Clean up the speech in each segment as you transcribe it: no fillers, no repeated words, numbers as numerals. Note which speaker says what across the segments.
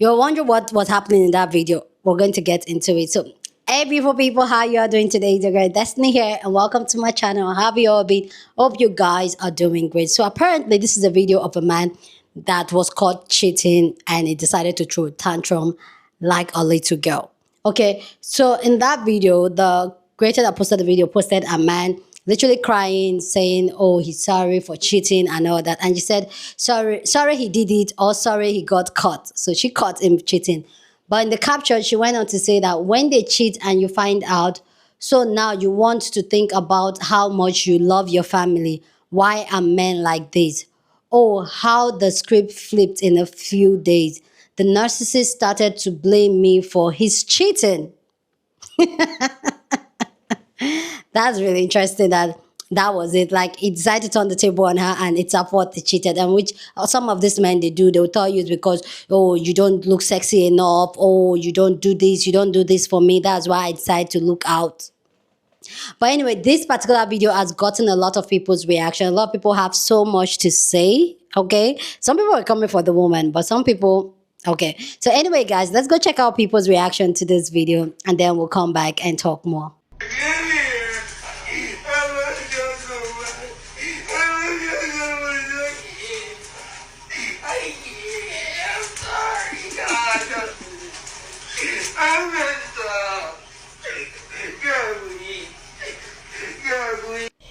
Speaker 1: You're wondering what was happening in that video. We're going to get into it. So, hey, beautiful people, how you are doing today? It's your girl Destiny here, and welcome to my channel. How have you all been? Hope you guys are doing great. So, apparently, this is a video of a man that was caught cheating, and he decided to throw a tantrum like a little girl. Okay, so in that video, the creator that posted the video posted a man literally crying, saying, oh, he's sorry for cheating and all that. And she said, sorry he did it, or sorry he got caught. So she caught him cheating. But in the caption, she went on to say that when they cheat and you find out, so now you want to think about how much you love your family. Why are men like this? Oh, how the script flipped in a few days. The narcissist started to blame me for his cheating. That's really interesting that was it. Like, he decided to turn the table on her, and it's her fault he cheated. And which some of these men, they'll tell you it's because, oh, you don't look sexy enough, oh, you don't do this for me, that's why I decided to look out. But anyway, this particular video has gotten a lot of people's reaction. A lot of people have so much to say. Okay, some people are coming for the woman, but some people, okay. So anyway, guys, let's go check out people's reaction to this video, and then we'll come back and talk more.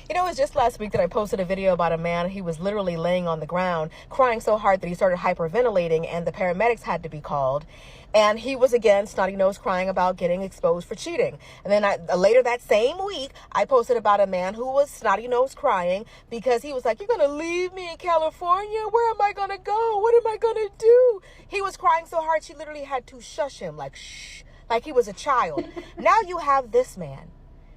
Speaker 2: You know, it was just last week that I posted a video about a man. He was literally laying on the ground, crying so hard that he started hyperventilating, and the paramedics had to be called. And he was, again, snotty nose, crying about getting exposed for cheating. And then later that same week, I posted about a man who was snotty nose crying because he was like, you're going to leave me in California? Where am I going to go? What am I going to do? He was crying so hard, she literally had to shush him, like, shh, like he was a child. Now you have this man.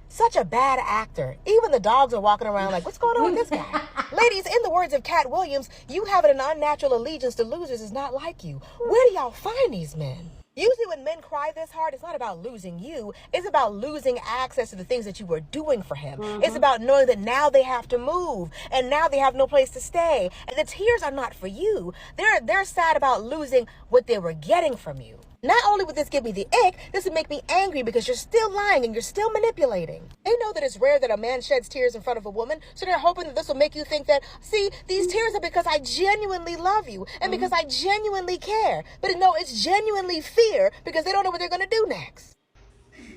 Speaker 2: Such a bad actor. Even the dogs are walking around like, what's going on with this guy? Ladies, in the words of Cat Williams, you having an unnatural allegiance to losers is not like you. Where do y'all find these men? Usually when men cry this hard, it's not about losing you. It's about losing access to the things that you were doing for him. It's about knowing that now they have to move, and now they have no place to stay. And the tears are not for you. They're sad about losing what they were getting from you. Not only would this give me the ick, this would make me angry because you're still lying and you're still manipulating. They know that it's rare that a man sheds tears in front of a woman, so they're hoping that this will make you think that, see, these tears are because I genuinely love you and because I genuinely care. But no, it's genuinely fear because they don't know what they're going to do next.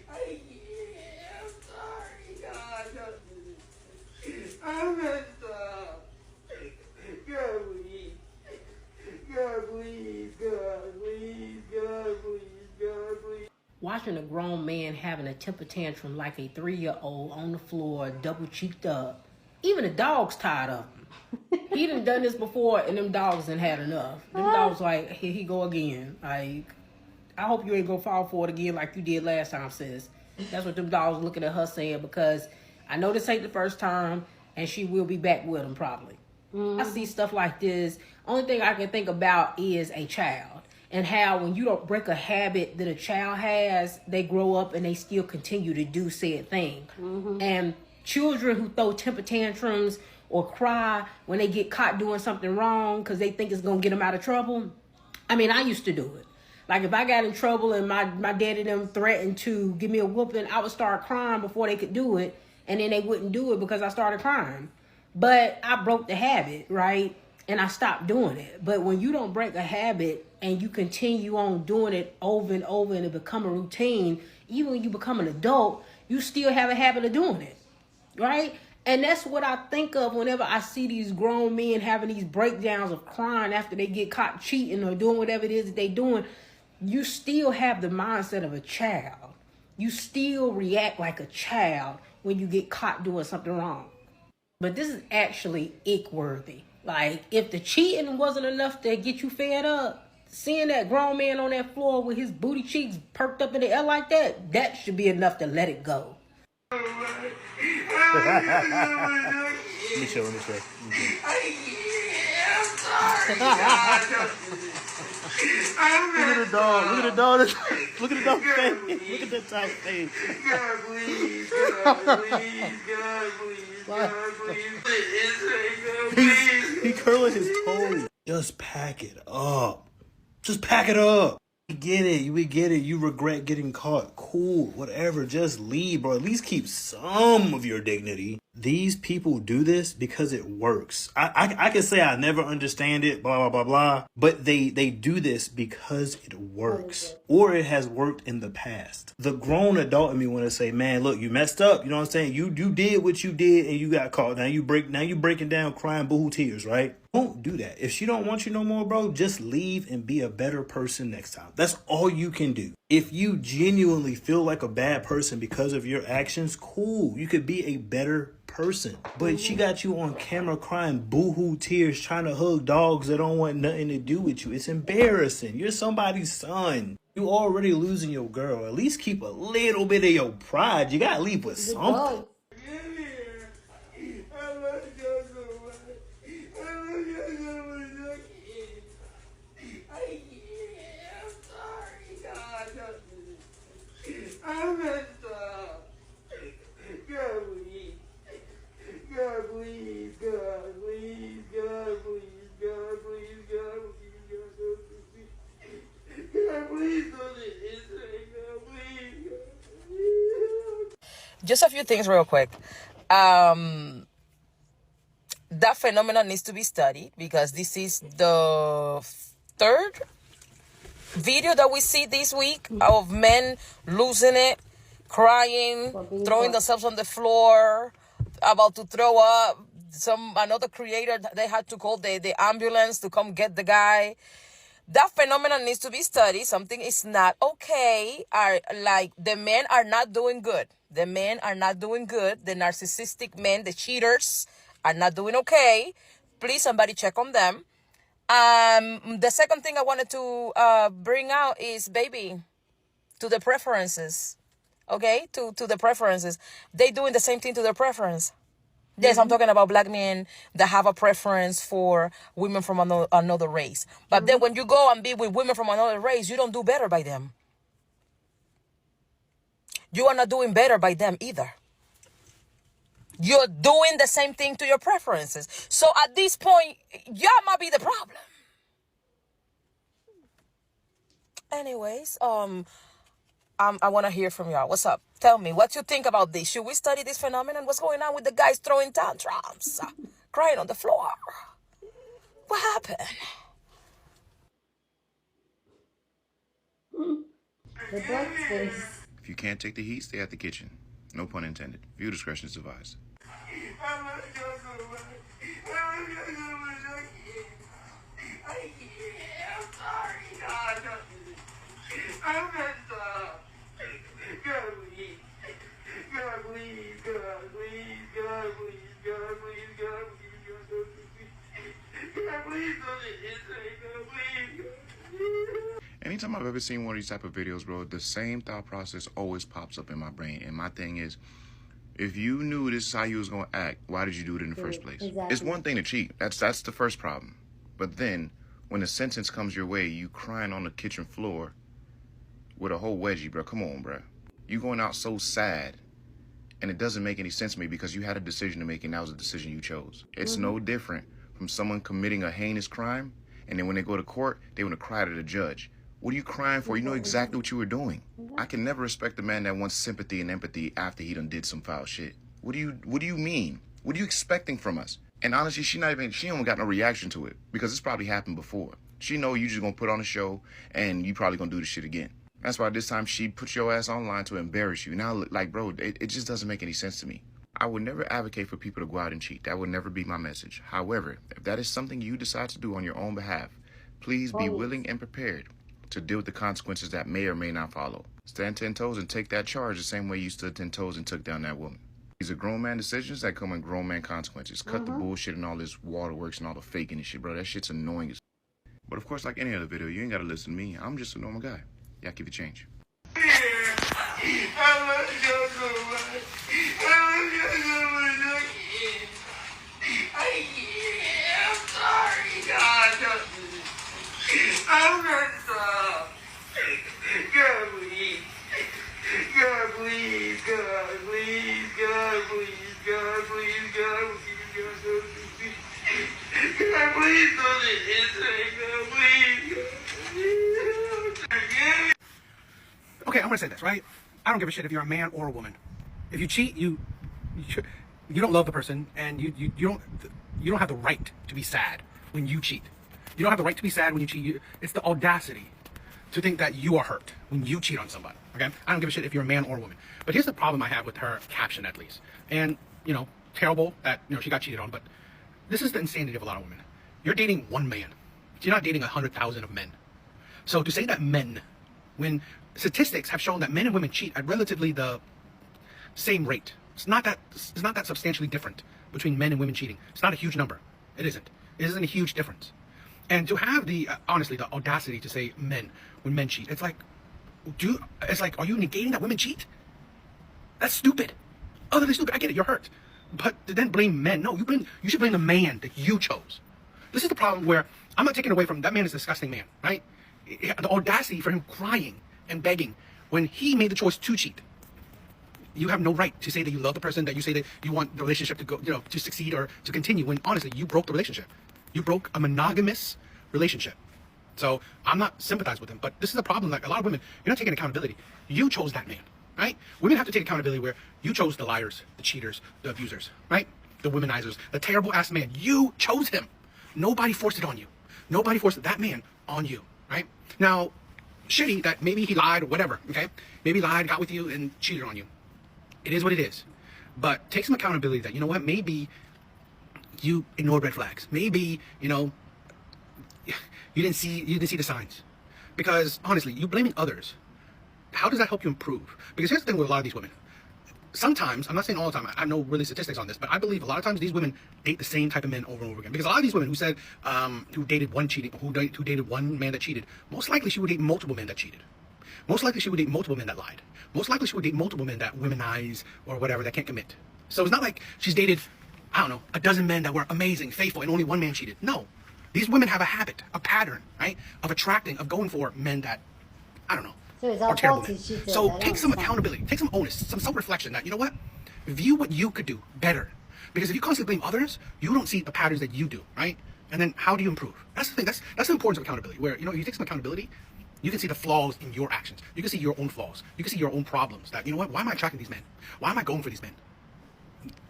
Speaker 3: I'm sorry, God. I'm messed up. God, please. God, please. God, please. God, please. God, please.
Speaker 4: Watching a grown man having a temper tantrum like a 3-year-old on the floor, double cheeked up. Even the dog's tired of him. He done this before, and them dogs done had enough. Them dogs like, here he go again. Like, I hope you ain't gonna fall for it again like you did last time, sis. That's what them dogs looking at her saying, because I know this ain't the first time, and she will be back with him probably. I see stuff like this. Only thing I can think about is a child, and how when you don't break a habit that a child has, they grow up and they still continue to do said thing. And children who throw temper tantrums or cry when they get caught doing something wrong because they think it's going to get them out of trouble. I mean, I used to do it. Like, if I got in trouble and my daddy them threatened to give me a whooping, I would start crying before they could do it. And then they wouldn't do it because I started crying. But I broke the habit, right? And I stopped doing it. But when you don't break a habit and you continue on doing it over and over and it become a routine, even when you become an adult, you still have a habit of doing it, right? And that's what I think of whenever I see these grown men having these breakdowns of crying after they get caught cheating or doing whatever it is that they're doing. You still have the mindset of a child. You still react like a child when you get caught doing something wrong. But this is actually ick-worthy. Like, if the cheating wasn't enough to get you fed up, seeing that grown man on that floor with his booty cheeks perked up in the air like that, that should be enough to let it go.
Speaker 5: Let me show. Look at the dog. Look at the dog. Look at the dog's face. Look at the dog's face.
Speaker 3: God, please. God, please. God, please. God, please.
Speaker 5: He curling his toes. Just pack it up. Just pack it up. We get it. We get it. You regret getting caught. Cool. Whatever. Just leave, bro. At least keep some of your dignity. These people do this because it works. I can say I never understand it, blah, blah, blah, blah. But they do this because it works. Or it has worked in the past. The grown adult in me want to say, man, look, you messed up. You know what I'm saying? You did what you did and you got caught. Now you breaking down crying boohoo tears, right? Don't do that. If she don't want you no more, bro, just leave and be a better person next time. That's all you can do. If you genuinely feel like a bad person because of your actions, cool. You could be a better person. But she got you on camera crying boohoo tears, trying to hug dogs that don't want nothing to do with you. It's embarrassing. You're somebody's son. You already losing your girl. At least keep a little bit of your pride. You gotta leave with something.
Speaker 3: I messed up. God, please. God, please. God, please. God, please. God, please. God, please. God, please don't let this thing go. Please.
Speaker 2: Just a few things real quick. That phenomenon needs to be studied because this is the third video that we see this week of men losing it, crying, throwing themselves on the floor, about to throw up. Another creator, they had to call the ambulance to come get the guy. That phenomenon needs to be studied. Something is not okay. The men are not doing good. The men are not doing good. The narcissistic men, the cheaters, are not doing okay. Please, somebody check on them. The second thing I wanted to bring out is, baby, to the preferences. Okay? To the preferences. They doing the same thing to their preference. Yes, I'm talking about black men that have a preference for women from another race. But then when you go and be with women from another race, you don't do better by them. You are not doing better by them either. You're doing the same thing to your preferences. So at this point, y'all might be the problem. Anyways, I want to hear from y'all. What's up? Tell me what you think about this. Should we study this phenomenon? What's going on with the guys throwing tantrums, crying on the floor? What happened?
Speaker 1: The dog's face.
Speaker 6: If you can't take the heat, stay at the kitchen. No pun intended. Viewer discretion is advised.
Speaker 3: I'm sorry, God. I messed up. God, please. God, please. God, please. God, please. God, please. God, please. God, please don't let this thing go. Please.
Speaker 6: Anytime I've ever seen one of these type of videos, bro, the same thought process always pops up in my brain. And my thing is, if you knew this is how you was going to act, why did you do it in the first place?
Speaker 1: Exactly.
Speaker 6: It's one thing to cheat. That's the first problem. But then, when the sentence comes your way, you crying on the kitchen floor with a whole wedgie, bro. Come on, bro. You going out so sad. And it doesn't make any sense to me because you had a decision to make and that was a decision you chose. It's no different from someone committing a heinous crime and then when they go to court, they want to cry to the judge. What are you crying for? You know exactly what you were doing. I can never respect a man that wants sympathy and empathy after he done did some foul shit. What do you mean? What are you expecting from us? And honestly, she don't got no reaction to it because it's probably happened before. She know you just gonna put on a show and you probably gonna do the shit again. That's why this time she put your ass online to embarrass you. Now, like, bro, it just doesn't make any sense to me. I would never advocate for people to go out and cheat. That would never be my message. However, if that is something you decide to do on your own behalf, please be willing and prepared to deal with the consequences that may or may not follow. Stand 10 toes and take that charge the same way you stood 10 toes and took down that woman. These are grown man decisions that come in grown man consequences. Cut the bullshit and all this waterworks and all the faking and shit, bro. That shit's annoying as. But of course, like any other video, you ain't gotta listen to me. I'm just a normal guy. Y'all keep it change.
Speaker 3: I'm sorry, God. I messed up. God, please. God, please. God, please. God, please. God, please. God, please. God, please don't let this thing go, please.
Speaker 7: okay, I'm gonna say this, right? I don't give a shit if you're a man or a woman. If you cheat, you don't love the person, and you don't have the right to be sad when you cheat. You don't have the right to be sad when you cheat. It's the audacity to think that you are hurt when you cheat on somebody. Okay, I don't give a shit if you're a man or a woman. But here's the problem I have with her caption, at least. And terrible that she got cheated on. But this is the insanity of a lot of women. You're dating one man. You're not dating 100,000 of men. So to say that men, when statistics have shown that men and women cheat at relatively the same rate, it's not that substantially different between men and women cheating. It's not a huge number. It isn't. It isn't a huge difference. And to have the honestly the audacity to say men when men cheat, it's like, are you negating that women cheat? That's stupid. Utterly stupid. I get it. You're hurt, but to then blame men, no, you should blame the man that you chose. This is the problem where I'm not taking away from that man is a disgusting man, right? The audacity for him crying and begging when he made the choice to cheat. You have no right to say that you love the person, that you say that you want the relationship to go, to succeed or to continue, when honestly you broke the relationship. You broke a monogamous relationship. So I'm not sympathizing with him, but this is a problem. Like a lot of women, you're not taking accountability. You chose that man, right? Women have to take accountability where you chose the liars, the cheaters, the abusers, right? The womanizers, the terrible ass man. You chose him. Nobody forced it on you. Nobody forced that man on you, right? Now, shitty that maybe he lied or whatever, okay? Maybe lied, got with you, and cheated on you. It is what it is. But take some accountability that, maybe you ignored red flags. Maybe, you didn't see the signs. Because honestly, you blaming others, how does that help you improve? Because here's the thing with a lot of these women. Sometimes, I'm not saying all the time, I have no really statistics on this, but I believe a lot of times these women date the same type of men over and over again. Because a lot of these women who said, who dated one man that cheated, most likely she would date multiple men that cheated. Most likely she would date multiple men that lied. Most likely she would date multiple men that womanize or whatever, that can't commit. So it's not like she's dated, I don't know, a dozen men that were amazing, faithful, and only one man cheated. No. These women have a habit, a pattern, right, of attracting, of going for men that, I don't know,
Speaker 1: So it's
Speaker 7: are
Speaker 1: our
Speaker 7: terrible
Speaker 1: fault
Speaker 7: men.
Speaker 1: she cheated.
Speaker 7: So take some accountability, take some onus, some self-reflection that, view what you could do better. Because if you constantly blame others, you don't see the patterns that you do, right? And then how do you improve? That's the thing. That's the importance of accountability, where, you take some accountability, you can see the flaws in your actions. You can see your own flaws. You can see your own problems. That, why am I attracting these men? Why am I going for these men?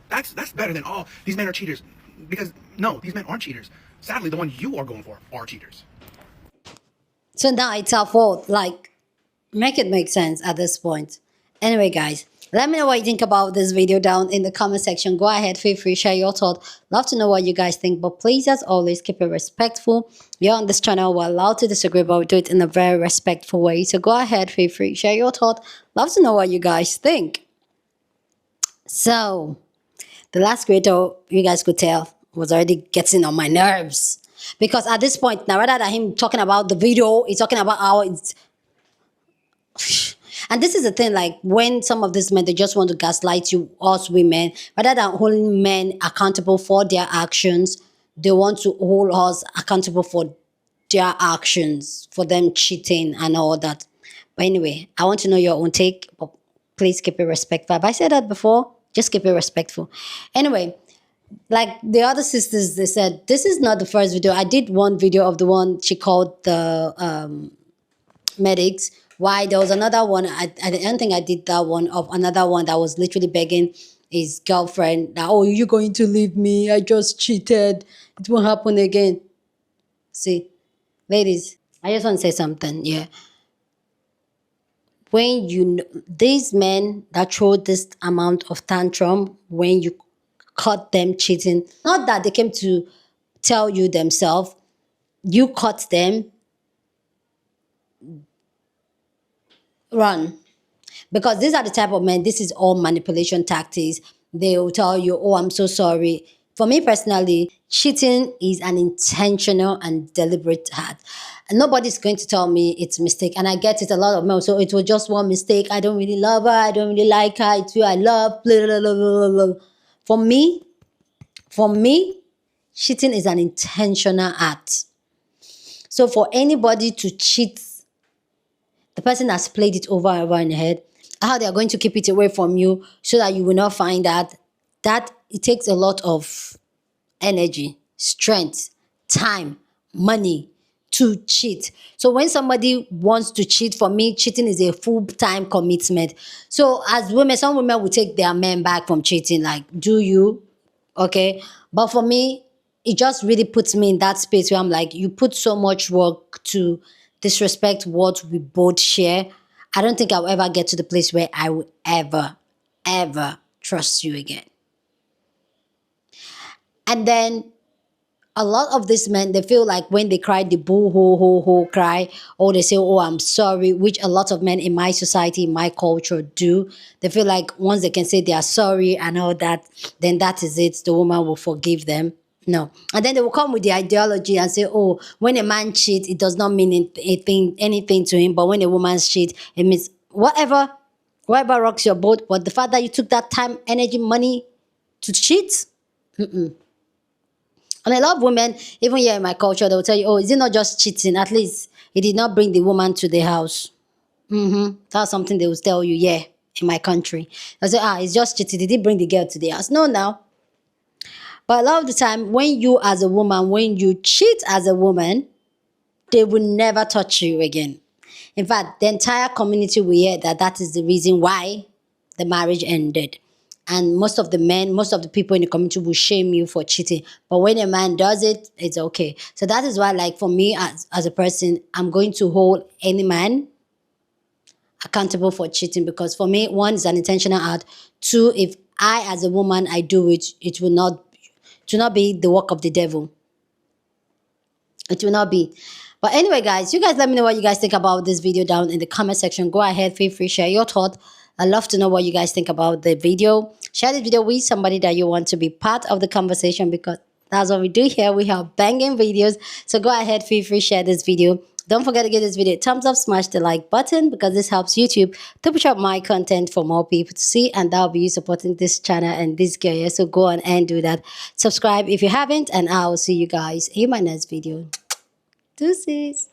Speaker 7: That's better than, oh, these men are cheaters. Because no, these men aren't cheaters. Sadly, the ones you are going for are cheaters.
Speaker 1: So now it's our fault. Like, make it make sense at this point. Anyway, guys, let me know what you think about this video down in the comment section. Go ahead, feel free, share your thoughts. Love to know what you guys think. But please, as always, keep it respectful. You're on this channel. We're allowed to disagree, but we do it in a very respectful way. So go ahead, feel free, share your thoughts. Love to know what you guys think. So, the last creator, you guys could tell, was already getting on my nerves. Because at this point, now rather than him talking about the video, he's talking about how it's... And this is the thing, like, when some of these men, they just want to gaslight you, us women, rather than holding men accountable for their actions, they want to hold us accountable for their actions, for them cheating and all that. But anyway, I want to know your own take, but please keep it respectful. Have I said that before? Just keep it respectful. Anyway, like the other sisters, they said, this is not the first video. I did one video of the one she called the medics. Why? There was another one. I don't think I did that one, of another one that was literally begging his girlfriend that, oh, you're going to leave me. I just cheated. It won't happen again. See, ladies, I just want to say something. Yeah. When these men that throw this amount of tantrum, when you caught them cheating, not that they came to tell you themselves, you caught them, run. Because these are the type of men, this is all manipulation tactics. They will tell you, oh, I'm so sorry. For me personally, cheating is an intentional and deliberate act. And nobody's going to tell me it's a mistake. And I get it, a lot of men. So it was just one mistake. I don't really love her. I don't really like her. It's who I love. Blah, blah, blah, blah, blah. For me, cheating is an intentional act. So for anybody to cheat, the person has played it over and over in the head, how they are going to keep it away from you so that you will not find that it takes a lot of energy, strength, time, money to cheat. So when somebody wants to cheat, for me, cheating is a full-time commitment. So as women, some women will take their men back from cheating, like, do you? Okay. But for me, it just really puts me in that space where I'm like, you put so much work to disrespect what we both share. I don't think I'll ever get to the place where I will ever trust you again. And then a lot of these men, they feel like when they cry the boo hoo hoo hoo cry, or they say, oh, I'm sorry, which a lot of men in my society, in my culture do. They feel like once they can say they are sorry and all that, then that is it, the woman will forgive them. No. And then they will come with the ideology and say, oh, when a man cheats, it does not mean anything to him, but when a woman cheats, it means whatever rocks your boat. But the fact that you took that time, energy, money to cheat. And a lot of women, even here in my culture, they will tell you, oh, is it not just cheating? At least he did not bring the woman to the house. That's something they will tell you, yeah, in my country. They'll say, it's just cheating. Did he bring the girl to the house? No, now. But a lot of the time, when you as a woman, when you cheat as a woman, they will never touch you again. In fact, the entire community will hear that that is the reason why the marriage ended. And most of the men, most of the people in the community will shame you for cheating. But when a man does it, it's okay. So that is why, like, for me as a person, I'm going to hold any man accountable for cheating, because for me, one, is an intentional act. Two, if I as a woman, I do it, it will not be the work of the devil. It will not be. But anyway, guys, you guys let me know what you guys think about this video down in the comment section. Go ahead, feel free, share your thought. I'd love to know what you guys think about the video. Share this video with somebody that you want to be part of the conversation, because that's what we do here. We have banging videos. So go ahead, feel free, share this video. Don't forget to give this video a thumbs up, smash the like button, because this helps YouTube to push up my content for more people to see, and that'll be you supporting this channel and this girl here. So go on and do that. Subscribe if you haven't, and I'll see you guys in my next video. Deuces.